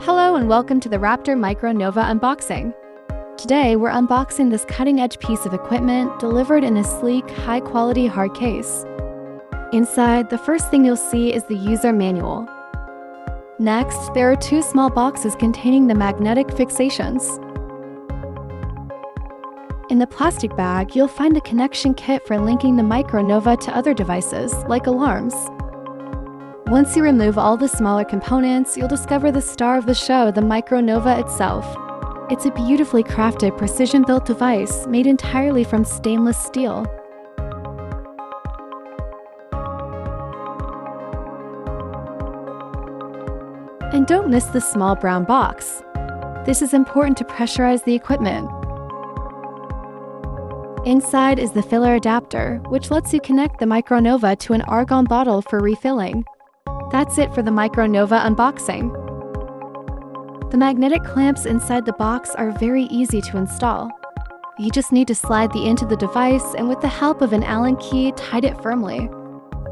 Hello and welcome to the Raptor Micronova unboxing. Today we're unboxing this cutting-edge piece of equipment delivered in a sleek, high-quality hard case. Inside, the first thing you'll see is the user manual. Next, there are two small boxes containing the magnetic fixations. In the plastic bag, you'll find a connection kit for linking the Micronova to other devices, like alarms. Once you remove all the smaller components, you'll discover the star of the show, the Micronova itself. It's a beautifully crafted, precision-built device made entirely from stainless steel. And don't miss the small brown box. This is important to pressurize the equipment. Inside is the filler adapter, which lets you connect the Micronova to an argon bottle for refilling. That's it for the Micronova unboxing. The magnetic clamps inside the box are very easy to install. You just need to slide the end of the device and with the help of an Allen key, tight it firmly.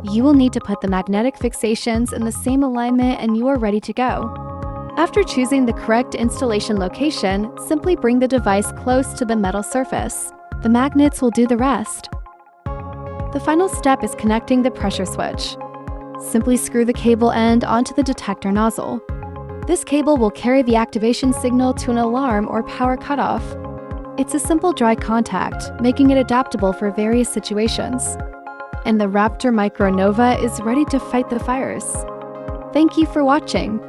You will need to put the magnetic fixations in the same alignment and you are ready to go. After choosing the correct installation location, simply bring the device close to the metal surface. The magnets will do the rest. The final step is connecting the pressure switch. Simply screw the cable end onto the detector nozzle. This cable will carry the activation signal to an alarm or power cutoff. It's a simple dry contact, making it adaptable for various situations. And the Raptor Micronova is ready to fight the fires. Thank you for watching.